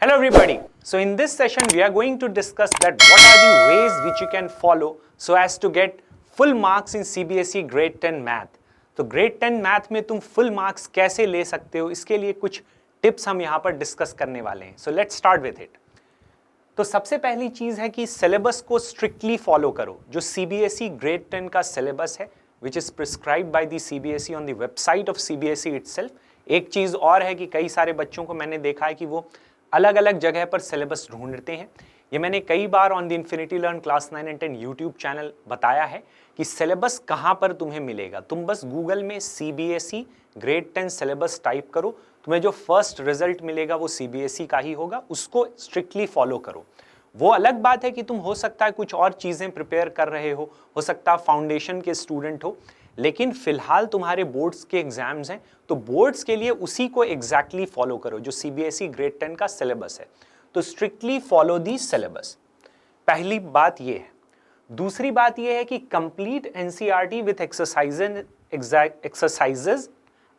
Hello everybody. So in this session we are going to discuss that what are the ways which you can follow so as to get full marks in CBSE grade 10 math. तो grade 10 math में तुम full marks कैसे ले सकते हो, इसके लिए कुछ टिप्स हम यहाँ पर डिस्कस करने वाले हैं। So let's start with it. तो सबसे पहली चीज है कि सिलेबस को स्ट्रिक्टली फॉलो करो। जो CBSE ग्रेड 10 का सिलेबस है which is prescribed by the CBSE on the website of CBSE itself. एक चीज और है कि कई सारे बच्चों को मैंने देखा है कि वो अलग अलग जगह पर सिलेबस ढूंढते हैं। ये मैंने कई बार on the infinity learn class 9 and 10 YouTube channel बताया है कि सिलेबस कहाँ पर तुम्हें मिलेगा। तुम बस गूगल में CBSE ग्रेड 10 सिलेबस टाइप करो, तुम्हें जो फर्स्ट रिजल्ट मिलेगा वो CBSE का ही होगा, उसको स्ट्रिक्टली फॉलो करो। वो अलग बात है कि तुम हो सकता है कुछ और चीज़ें प्रिपेयर कर रहे हो सकता है फाउंडेशन के स्टूडेंट हो, लेकिन फिलहाल तुम्हारे बोर्ड्स के एग्जाम्स हैं, तो बोर्ड्स के लिए उसी को एग्जैक्टली फॉलो करो जो CBSE ग्रेड 10 का सिलेबस है। तो स्ट्रिक्टली फॉलो दी सिलेबस, पहली बात ये है। दूसरी बात ये है कि complete NCERT with exercises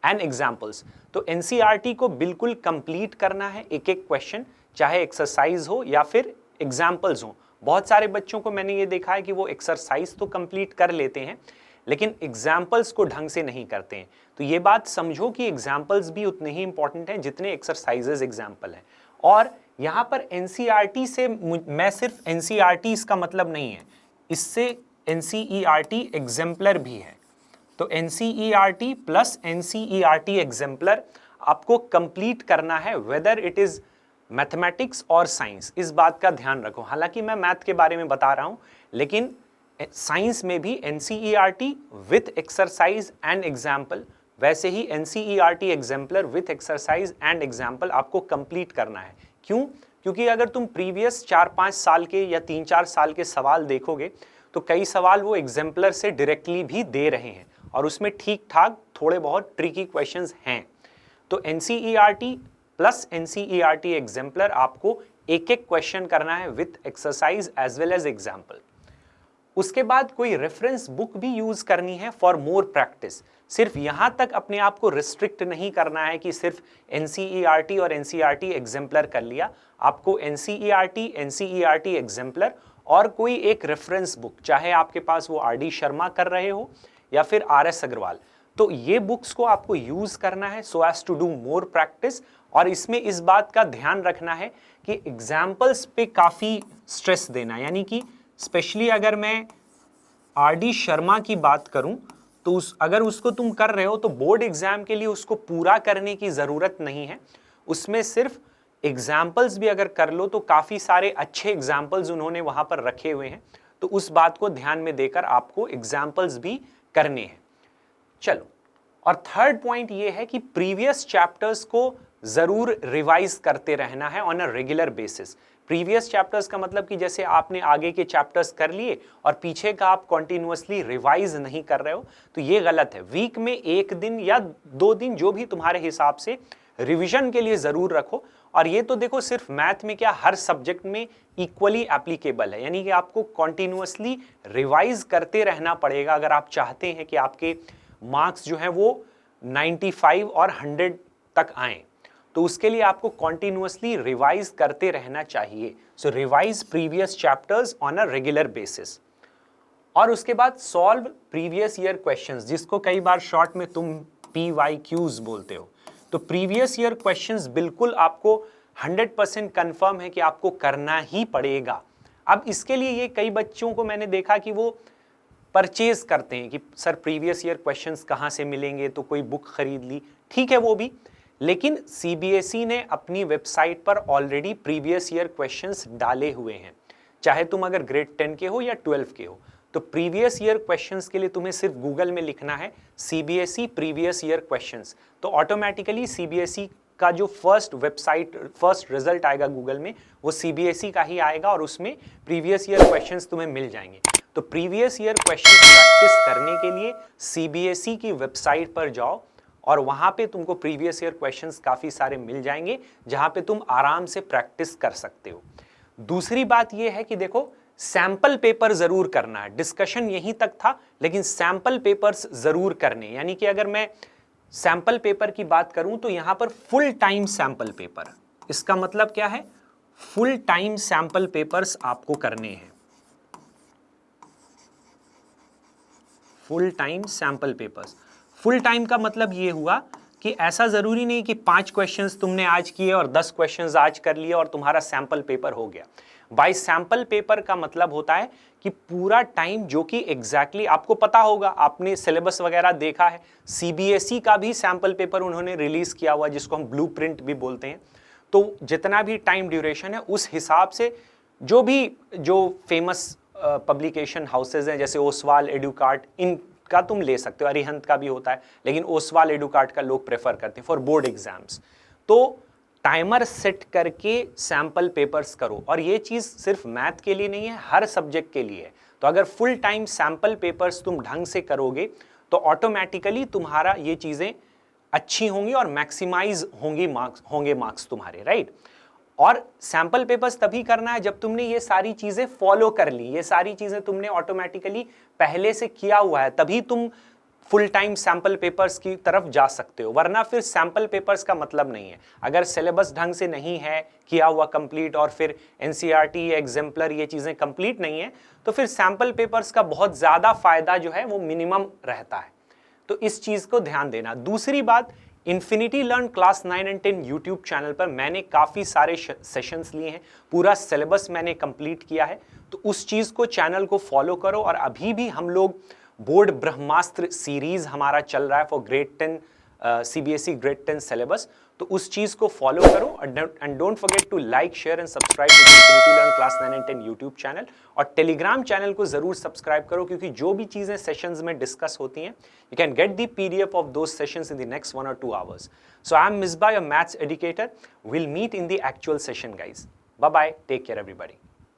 and examples. तो NCERT को बिल्कुल कंप्लीट करना है, एक एक क्वेश्चन, चाहे एक्सरसाइज हो या फिर एग्जाम्पल्स हो। बहुत सारे बच्चों को मैंने ये देखा है कि वो एक्सरसाइज तो कंप्लीट कर लेते हैं लेकिन एग्जाम्पल्स को ढंग से नहीं करते हैं। तो ये बात समझो कि एग्जाम्पल्स भी उतने ही इंपॉर्टेंट हैं जितने एक्सरसाइजेज एग्जाम्पल हैं। और यहाँ पर NCERT से मैं सिर्फ NCERT इसका मतलब नहीं है, इससे NCERT एग्जाम्पलर भी है। तो NCERT प्लस NCERT एग्जाम्पलर आपको कंप्लीट करना है, वेदर इट इज मैथमेटिक्स और साइंस। इस बात का ध्यान रखो। हालांकि मैं मैथ के बारे में बता रहा हूं, लेकिन साइंस में भी NCERT with exercise and example, वैसे ही NCERT exemplar with exercise and example आपको कंप्लीट करना है। क्यों? क्योंकि अगर तुम प्रीवियस 4-5 साल के या 3-4 साल के सवाल देखोगे तो कई सवाल वो एग्जाम्पलर से डायरेक्टली भी दे रहे हैं और उसमें ठीक ठाक थोड़े बहुत ट्रिकी क्वेश्चंस हैं। तो NCERT प्लस NCERT एग्जाम्पलर आपको एक एक क्वेश्चन करना है with exercise as well as example. उसके बाद कोई रेफरेंस बुक भी यूज करनी है फॉर मोर प्रैक्टिस। सिर्फ यहां तक अपने आप को रिस्ट्रिक्ट नहीं करना है कि सिर्फ NCERT और NCERT एग्जाम्पलर कर लिया। आपको NCERT एग्जाम्पलर और कोई एक रेफरेंस बुक, चाहे आपके पास वो RD शर्मा कर रहे हो या फिर RS अग्रवाल, तो ये बुक्स को आपको यूज करना है so as to do more practice. और इसमें इस बात का ध्यान रखना है कि एग्जाम्पल्स पे काफी स्ट्रेस देना, यानी कि स्पेशली अगर मैं RD शर्मा की बात करूं तो अगर उसको तुम कर रहे हो तो बोर्ड एग्जाम के लिए उसको पूरा करने की जरूरत नहीं है। उसमें सिर्फ एग्जाम्पल्स भी अगर कर लो तो काफी सारे अच्छे एग्जाम्पल्स उन्होंने वहां पर रखे हुए हैं, तो उस बात को ध्यान में देकर आपको एग्जाम्पल्स भी करने हैं। चलो, और थर्ड पॉइंट ये है कि प्रीवियस चैप्टर्स को जरूर रिवाइज करते रहना है on a regular basis. Previous chapters का मतलब कि जैसे आपने आगे के चैप्टर्स कर लिए और पीछे का आप कॉन्टिन्यूअसली रिवाइज नहीं कर रहे हो, तो ये गलत है। वीक में 1 दिन या 2 दिन जो भी तुम्हारे हिसाब से रिवीजन के लिए जरूर रखो। और ये तो देखो सिर्फ मैथ में क्या, हर सब्जेक्ट में इक्वली एप्लीकेबल है, यानी कि आपको कॉन्टिन्यूअसली रिवाइज करते रहना पड़ेगा अगर आप चाहते हैं कि आपके मार्क्स जो हैं वो 95 और 100 तक आए। तो उसके लिए आपको कॉन्टिन्यूअसली रिवाइज करते रहना चाहिए। So revise previous chapters on a regular basis. और उसके बाद सॉल्व प्रीवियस ईयर क्वेश्चंस, जिसको कई बार शॉर्ट में तुम PYQs बोलते हो। तो प्रीवियस ईयर क्वेश्चंस बिल्कुल आपको 100% कंफर्म है कि आपको करना ही पड़ेगा। अब इसके लिए ये कई बच्चों को मैंने देखा कि वो परचेज करते हैं कि सर प्रीवियस ईयर क्वेश्चंस कहाँ से मिलेंगे, तो कोई बुक खरीद ली, ठीक है वो भी, लेकिन CBSE ने अपनी वेबसाइट पर ऑलरेडी प्रीवियस ईयर क्वेश्चंस डाले हुए हैं। चाहे तुम अगर ग्रेड 10 के हो या 12 के हो, तो प्रीवियस ईयर क्वेश्चंस के लिए तुम्हें सिर्फ गूगल में लिखना है CBSE प्रीवियस ईयर क्वेश्चंस, तो ऑटोमेटिकली CBSE का जो फर्स्ट रिजल्ट आएगा गूगल में वो CBSE का ही आएगा और उसमें प्रीवियस ईयर क्वेश्चंस तुम्हें मिल जाएंगे। तो प्रीवियस ईयर क्वेश्चंस प्रैक्टिस करने के लिए CBSE की वेबसाइट पर जाओ और वहां पे तुमको प्रीवियस ईयर क्वेश्चंस काफी सारे मिल जाएंगे जहां पे तुम आराम से प्रैक्टिस कर सकते हो। दूसरी बात यह है कि देखो सैंपल पेपर जरूर करना है। डिस्कशन यहीं तक था, लेकिन सैंपल पेपर्स जरूर करने, यानी कि अगर मैं सैंपल पेपर की बात करूं तो यहां पर फुल टाइम सैंपल पेपर, इसका मतलब क्या है, फुल टाइम सैंपल पेपर्स आपको करने हैं, full time sample papers. Full time का मतलब ये हुआ कि ऐसा जरूरी नहीं कि 5 क्वेश्चंस तुमने आज किए और 10 क्वेश्चंस आज कर लिए और तुम्हारा सैंपल पेपर हो गया। बाय सैंपल पेपर का मतलब होता है कि पूरा टाइम, जो कि एग्जैक्टली आपको पता होगा, आपने सिलेबस वगैरह देखा है, सीबीएसई का भी सैंपल पेपर उन्होंने रिलीज किया हुआ जिसको हम ब्लूप्रिंट भी बोलते हैं। तो जितना भी टाइम ड्यूरेशन है उस हिसाब से जो फेमस पब्लिकेशन हाउसेज हैं जैसे ओसवाल, एडुकार्ट, इनका तुम ले सकते हो, अरिहंत का भी होता है, लेकिन ओसवाल, एडुकार्ट का लोग प्रेफर करते हैं फॉर बोर्ड एग्जाम्स। तो टाइमर सेट करके सैंपल पेपर्स करो, और ये चीज सिर्फ मैथ के लिए नहीं है, हर सब्जेक्ट के लिए है। तो अगर फुल टाइम सैंपल पेपर्स तुम ढंग से करोगे तो ऑटोमेटिकली तुम्हारा ये चीजें अच्छी होंगी और मैक्सिमाइज होंगे मार्क्स तुम्हारे, राइट। और सैंपल पेपर्स तभी करना है जब तुमने ये सारी चीजें फॉलो कर ली, ये सारी चीजें तुमने ऑटोमेटिकली पहले से किया हुआ है, तभी तुम फुल टाइम सैंपल पेपर्स की तरफ जा सकते हो। वरना फिर सैंपल पेपर्स का मतलब नहीं है। अगर सिलेबस ढंग से नहीं है किया हुआ कंप्लीट, और फिर एनसीईआरटी या एग्जाम्पलर ये चीजें कंप्लीट नहीं है, तो फिर सैंपल पेपर्स का बहुत ज्यादा फायदा जो है वो मिनिमम रहता है। तो इस चीज को ध्यान देना। दूसरी बात, infinity learn class 9 and 10 YouTube channel पर मैंने काफ़ी सारे सेशंस लिए हैं, पूरा सिलेबस मैंने कंप्लीट किया है। तो उस चीज़ को, चैनल को फॉलो करो। और अभी भी हम लोग बोर्ड ब्रह्मास्त्र सीरीज हमारा चल रहा है for grade 10 CBSE grade 10 syllabus, तो उस चीज़ को फॉलो करो। And don't forget to like, share and subscribe to infinity learn class 9 and 10 YouTube channel. और टेलीग्राम चैनल को जरूर सब्सक्राइब करो, क्योंकि जो भी चीज़ें सेशंस में डिस्कस होती हैं, you can get the PDF of those sessions in the next 1 or 2 hours. So I am Misbah, your maths educator. We'll meet in the actual session, guys. Bye-bye. Take care, everybody.